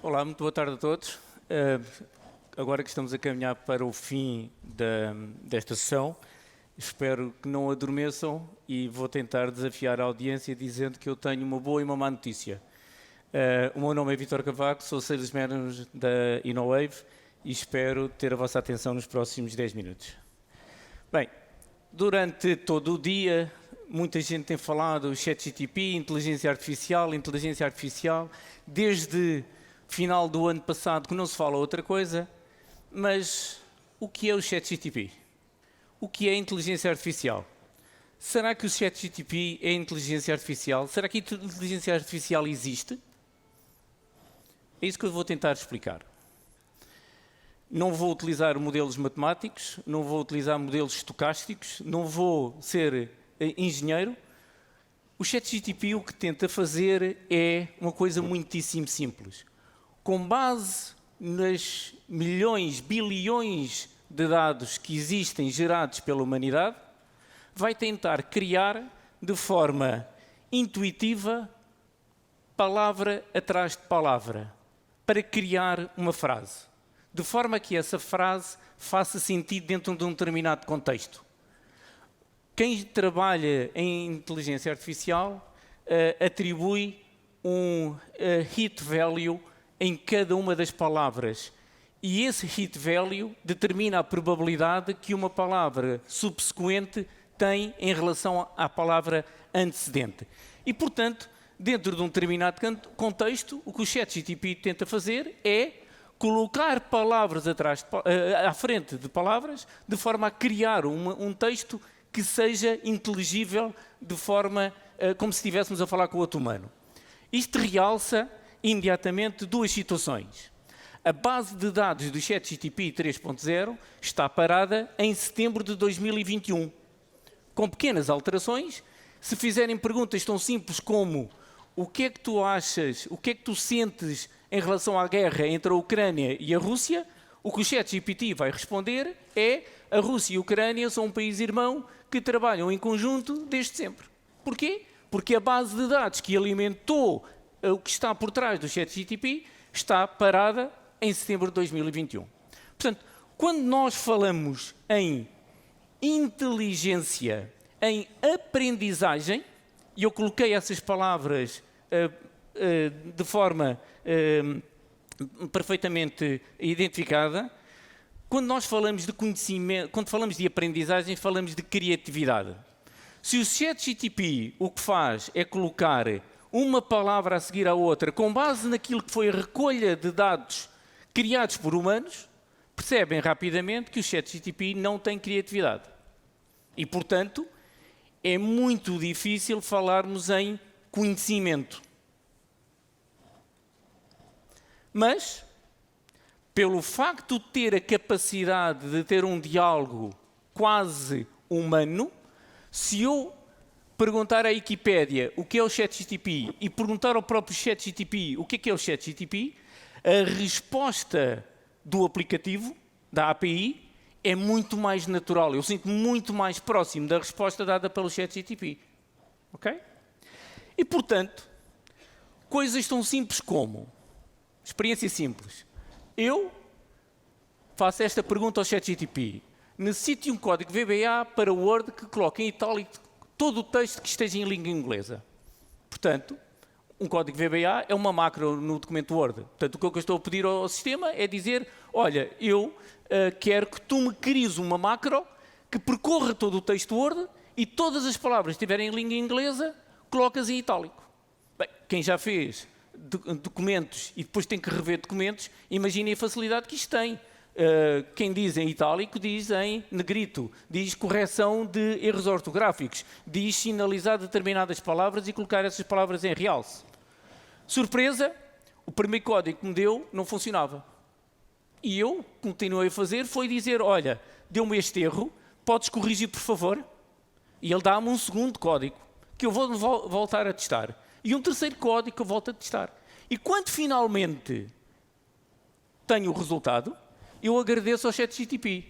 Olá, muito boa tarde a todos. Agora que estamos a caminhar para o fim desta sessão, espero que não adormeçam e vou tentar desafiar a audiência dizendo que eu tenho uma boa e uma má notícia. O meu nome é Vítor Cavaco, sou Sales Manager da InnoWave e espero ter a vossa atenção nos próximos 10 minutos. Bem, durante todo o dia, muita gente tem falado ChatGPT, inteligência artificial, desde final do ano passado que não se fala outra coisa, mas o que é o ChatGPT? O que é inteligência artificial? Será que o ChatGPT é inteligência artificial? Será que a inteligência artificial existe? É isso que eu vou tentar explicar. Não vou utilizar modelos matemáticos, não vou utilizar modelos estocásticos, não vou ser engenheiro. O ChatGPT o que tenta fazer é uma coisa muitíssimo simples. Com base nas milhões, bilhões de dados que existem gerados pela humanidade, vai tentar criar de forma intuitiva, palavra atrás de palavra, para criar uma frase, de forma que essa frase faça sentido dentro de um determinado contexto. Quem trabalha em inteligência artificial atribui um hit value em cada uma das palavras. E esse hit value determina a probabilidade que uma palavra subsequente tem em relação à palavra antecedente. E, portanto, dentro de um determinado contexto, o que o ChatGPT tenta fazer é colocar palavras à frente de palavras, de forma a criar um texto que seja inteligível de forma como se estivéssemos a falar com outro humano. Isto realça imediatamente duas situações. A base de dados do ChatGPT 3.0 está parada em setembro de 2021. Com pequenas alterações, se fizerem perguntas tão simples como o que é que tu achas, o que é que tu sentes em relação à guerra entre a Ucrânia e a Rússia, o que o ChatGPT vai responder é: a Rússia e a Ucrânia são um país irmão que trabalham em conjunto desde sempre. Porquê? Porque a base de dados que alimentou o que está por trás do ChatGPT está parada em setembro de 2021. Portanto, quando nós falamos em inteligência, em aprendizagem, e eu coloquei essas palavras de forma perfeitamente identificada, quando nós falamos de conhecimento, quando falamos de aprendizagem, falamos de criatividade. Se o ChatGPT o que faz é colocar uma palavra a seguir à outra, com base naquilo que foi a recolha de dados criados por humanos, percebem rapidamente que o ChatGPT não tem criatividade. E, portanto, é muito difícil falarmos em conhecimento. Mas, pelo facto de ter a capacidade de ter um diálogo quase humano, se eu perguntar à Wikipédia o que é o ChatGPT e perguntar ao próprio ChatGPT o que é o ChatGPT, a resposta do aplicativo, da API, é muito mais natural. Eu sinto-me muito mais próximo da resposta dada pelo ChatGPT. Ok? E, portanto, coisas tão simples como, experiência simples, eu faço esta pergunta ao ChatGPT: necessito de um código VBA para o Word que coloque em itálico todo o texto que esteja em língua inglesa. Portanto, um código VBA é uma macro no documento Word. Portanto, o que eu estou a pedir ao sistema é dizer: olha, eu quero que tu me cries uma macro que percorra todo o texto Word e todas as palavras que estiverem em língua inglesa, colocas em itálico. Bem, quem já fez documentos e depois tem que rever documentos, imaginem a facilidade que isto tem. Quem diz em itálico diz em negrito, diz correção de erros ortográficos, diz sinalizar determinadas palavras e colocar essas palavras em realce. Surpresa, o primeiro código que me deu não funcionava. E eu continuei a fazer, foi dizer: olha, deu-me este erro, podes corrigir por favor? E ele dá-me um segundo código, que eu vou voltar a testar. E um terceiro código que eu volto a testar. E quando finalmente tenho o resultado, eu agradeço ao ChatGPT.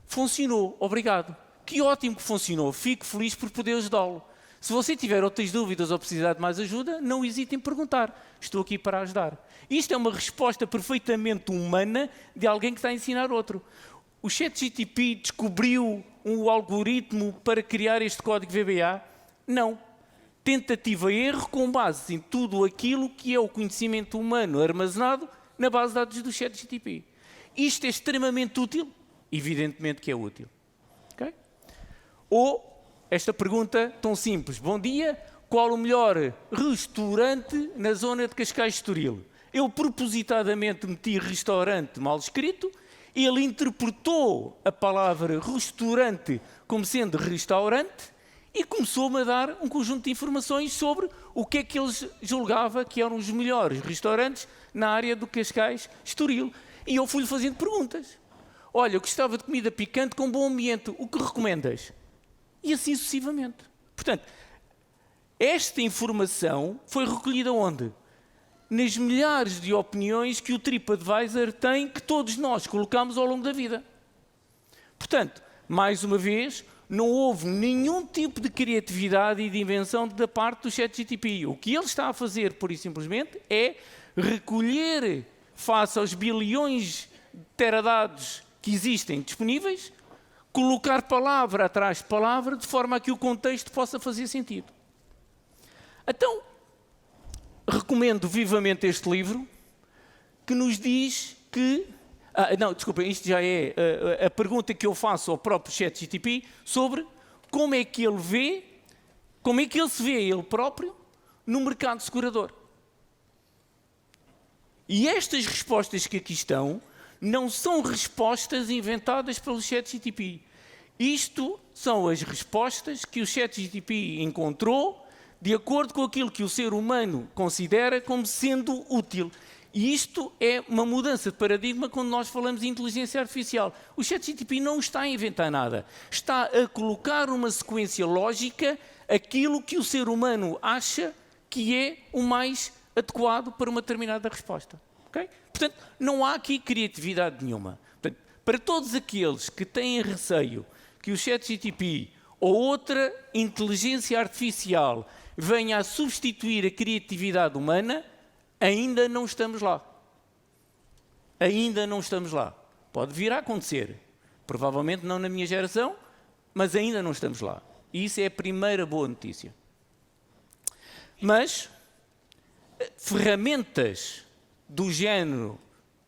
Funcionou, obrigado. Que ótimo que funcionou, fico feliz por poder ajudá-lo. Se você tiver outras dúvidas ou precisar de mais ajuda, não hesite em perguntar. Estou aqui para ajudar. Isto é uma resposta perfeitamente humana de alguém que está a ensinar outro. O ChatGPT descobriu um algoritmo para criar este código VBA? Não. Tentativa e erro com base em tudo aquilo que é o conhecimento humano armazenado na base de dados do ChatGPT. Isto é extremamente útil? Evidentemente que é útil. Okay? Ou esta pergunta tão simples. Bom dia, qual o melhor restaurante na zona de Cascais-Estoril? Eu propositadamente meti restaurante mal escrito, ele interpretou a palavra restaurante como sendo restaurante e começou-me a dar um conjunto de informações sobre o que é que ele julgava que eram os melhores restaurantes na área do Cascais-Estoril. E eu fui-lhe fazendo perguntas. Olha, eu gostava de comida picante com bom ambiente, o que recomendas? E assim sucessivamente. Portanto, esta informação foi recolhida onde? Nas milhares de opiniões que o TripAdvisor tem, que todos nós colocamos ao longo da vida. Portanto, mais uma vez, não houve nenhum tipo de criatividade e de invenção da parte do ChatGPT. O que ele está a fazer, pura e simplesmente, é recolher, face aos bilhões de teradados que existem disponíveis, colocar palavra atrás de palavra, de forma a que o contexto possa fazer sentido. Então, recomendo vivamente este livro, que nos diz que... não, desculpem, isto já é a pergunta que eu faço ao próprio ChatGPT sobre como é que ele vê, como é que ele se vê ele próprio no mercado segurador. E estas respostas que aqui estão não são respostas inventadas pelo ChatGPT. Isto são as respostas que o ChatGPT encontrou de acordo com aquilo que o ser humano considera como sendo útil. E isto é uma mudança de paradigma quando nós falamos de inteligência artificial. O ChatGPT não está a inventar nada. Está a colocar uma sequência lógica aquilo que o ser humano acha que é o mais adequado para uma determinada resposta. Okay? Portanto, não há aqui criatividade nenhuma. Portanto, para todos aqueles que têm receio que o ChatGPT ou outra inteligência artificial venha a substituir a criatividade humana, ainda não estamos lá. Ainda não estamos lá. Pode vir a acontecer. Provavelmente não na minha geração, mas ainda não estamos lá. E isso é a primeira boa notícia. Mas ferramentas do género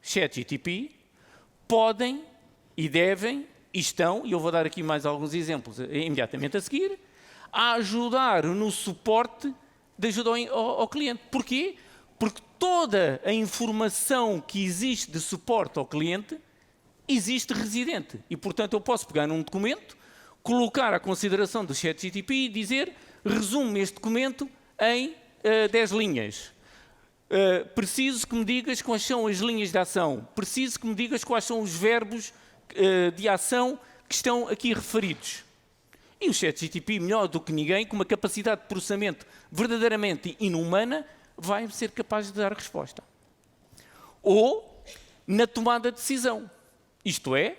ChatGPT podem e devem e estão, e eu vou dar aqui mais alguns exemplos imediatamente a seguir, a ajudar no suporte de ajuda ao cliente. Porquê? Porque toda a informação que existe de suporte ao cliente existe residente. E, portanto, eu posso pegar num documento, colocar à consideração do ChatGPT e dizer: resume este documento em 10 linhas. Preciso que me digas quais são as linhas de ação. Preciso que me digas quais são os verbos de ação que estão aqui referidos. E o ChatGPT, melhor do que ninguém, com uma capacidade de processamento verdadeiramente inumana, vai ser capaz de dar resposta. Ou na tomada de decisão. Isto é,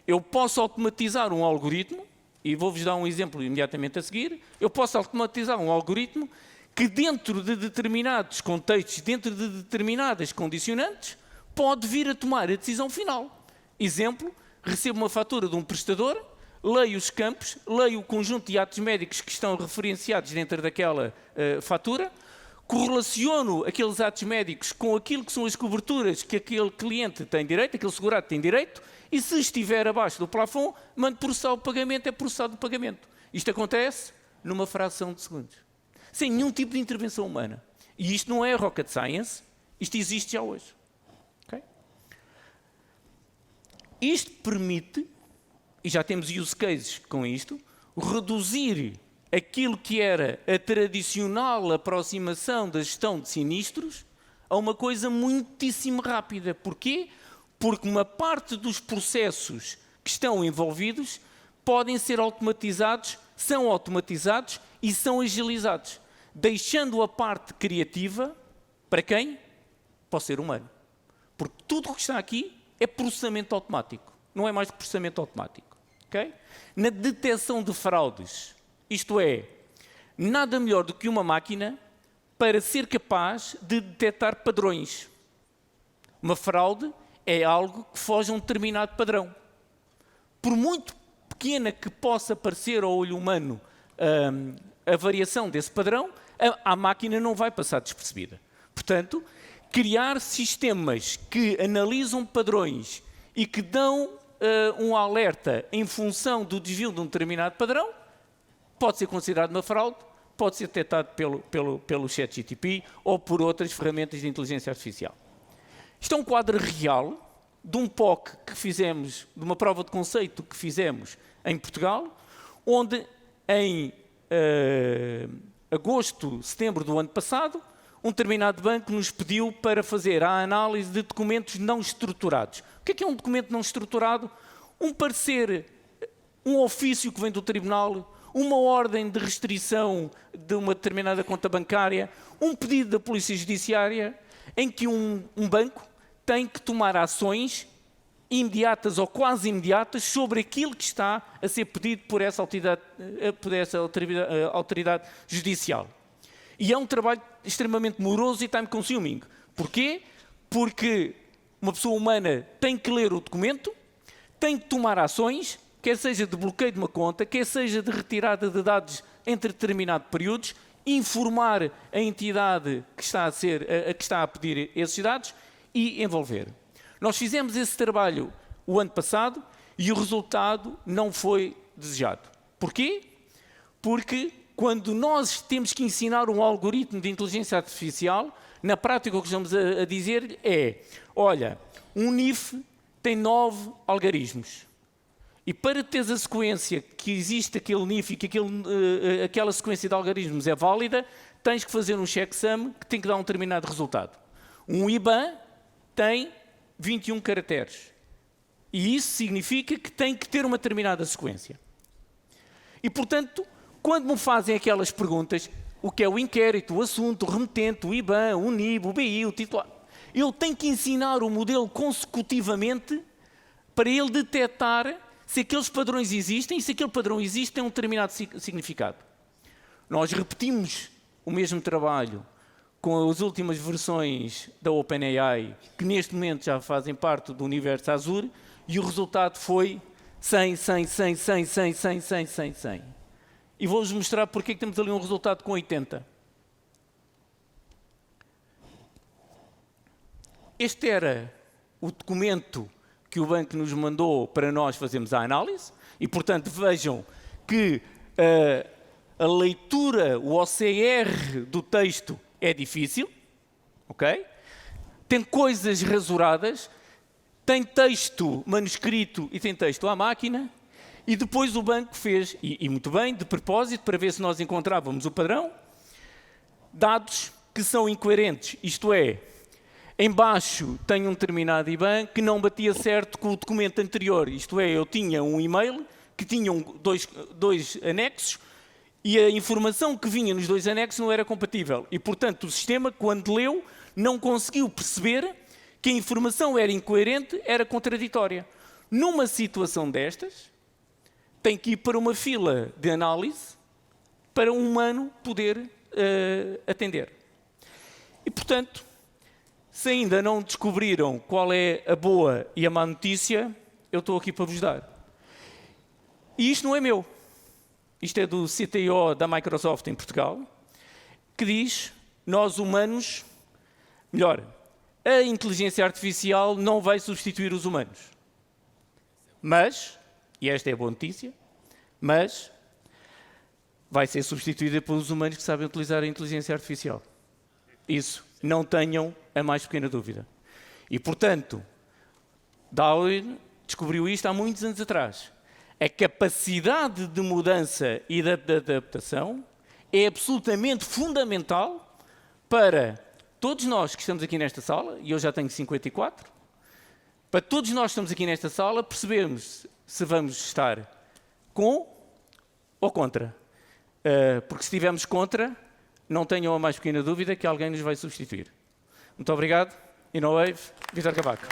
eu posso automatizar um algoritmo, e vou-vos dar um exemplo imediatamente a seguir, eu posso automatizar um algoritmo que dentro de determinados contextos, dentro de determinadas condicionantes, pode vir a tomar a decisão final. Exemplo, recebo uma fatura de um prestador, leio os campos, leio o conjunto de atos médicos que estão referenciados dentro daquela fatura, correlaciono aqueles atos médicos com aquilo que são as coberturas que aquele cliente tem direito, aquele segurado tem direito, e se estiver abaixo do plafond, mando processar o pagamento, é processado o pagamento. Isto acontece numa fração de segundos, sem nenhum tipo de intervenção humana. E isto não é rocket science, isto existe já hoje. Okay? Isto permite, e já temos use cases com isto, reduzir aquilo que era a tradicional aproximação da gestão de sinistros a uma coisa muitíssimo rápida. Porquê? Porque uma parte dos processos que estão envolvidos podem ser automatizados, são automatizados e são agilizados, deixando a parte criativa para quem? Para o ser humano. Porque tudo o que está aqui é processamento automático, não é mais que processamento automático. Okay? Na detecção de fraudes, isto é, nada melhor do que uma máquina para ser capaz de detectar padrões. Uma fraude é algo que foge a um determinado padrão. Por muito pequena que possa parecer ao olho humano a variação desse padrão, a máquina não vai passar despercebida. Portanto, criar sistemas que analisam padrões e que dão um alerta em função do desvio de um determinado padrão, pode ser considerado uma fraude, pode ser detectado pelo ChatGPT ou por outras ferramentas de inteligência artificial. Isto é um quadro real de um POC que fizemos, de uma prova de conceito que fizemos em Portugal, onde em agosto, setembro do ano passado, um determinado banco nos pediu para fazer a análise de documentos não estruturados. O que é um documento não estruturado? Um parecer, um ofício que vem do tribunal, uma ordem de restrição de uma determinada conta bancária, um pedido da Polícia Judiciária, em que um banco tem que tomar ações imediatas ou quase imediatas sobre aquilo que está a ser pedido por essa autoridade judicial. E é um trabalho extremamente moroso e time-consuming. Porquê? Porque uma pessoa humana tem que ler o documento, tem que tomar ações, quer seja de bloqueio de uma conta, quer seja de retirada de dados entre determinados períodos, informar a entidade que está a pedir esses dados e envolver. Nós fizemos esse trabalho o ano passado e o resultado não foi desejado. Porquê? Porque quando nós temos que ensinar um algoritmo de inteligência artificial, na prática o que estamos a dizer é, olha, um NIF tem 9 algarismos. E para teres a sequência que existe aquele NIF e que aquela sequência de algarismos é válida, tens que fazer um checksum que tem que dar um determinado resultado. Um IBAN tem 21 caracteres. E isso significa que tem que ter uma determinada sequência. E, portanto, quando me fazem aquelas perguntas, o que é o inquérito, o assunto, o remetente, o IBAN, o NIB, o BI, o titular, eu tenho que ensinar o modelo consecutivamente para ele detectar se aqueles padrões existem e se aquele padrão existe tem um determinado significado. Nós repetimos o mesmo trabalho com as últimas versões da OpenAI, que neste momento já fazem parte do universo Azure, e o resultado foi 100, 100, 100, 100, 100, 100, 100, 100, 100. E vou-vos mostrar porque é que temos ali um resultado com 80. Este era o documento que o banco nos mandou para nós fazermos a análise, e portanto vejam que a leitura, o OCR do texto é difícil, ok? Tem coisas rasuradas, tem texto manuscrito e tem texto à máquina, e depois o banco fez, e muito bem, de propósito, para ver se nós encontrávamos o padrão, dados que são incoerentes, isto é, em baixo tem um determinado IBAN que não batia certo com o documento anterior, isto é, eu tinha um e-mail que tinha dois anexos, e a informação que vinha nos 2 anexos não era compatível. E, portanto, o sistema, quando leu, não conseguiu perceber que a informação era incoerente, era contraditória. Numa situação destas, tem que ir para uma fila de análise para um humano poder atender. E, portanto, se ainda não descobriram qual é a boa e a má notícia, eu estou aqui para vos dar. E isto não é meu. Isto é do CTO da Microsoft em Portugal, que diz, nós humanos, melhor, a inteligência artificial não vai substituir os humanos. Mas, e esta é a boa notícia, mas vai ser substituída pelos humanos que sabem utilizar a inteligência artificial. Isso, não tenham a mais pequena dúvida. E, portanto, Darwin descobriu isto há muitos anos atrás. A capacidade de mudança e de adaptação é absolutamente fundamental para todos nós que estamos aqui nesta sala, e eu já tenho 54, para todos nós que estamos aqui nesta sala percebermos se vamos estar com ou contra. Porque se estivermos contra, não tenham a mais pequena dúvida que alguém nos vai substituir. Muito obrigado. InnoWave, Vítor Cavaco.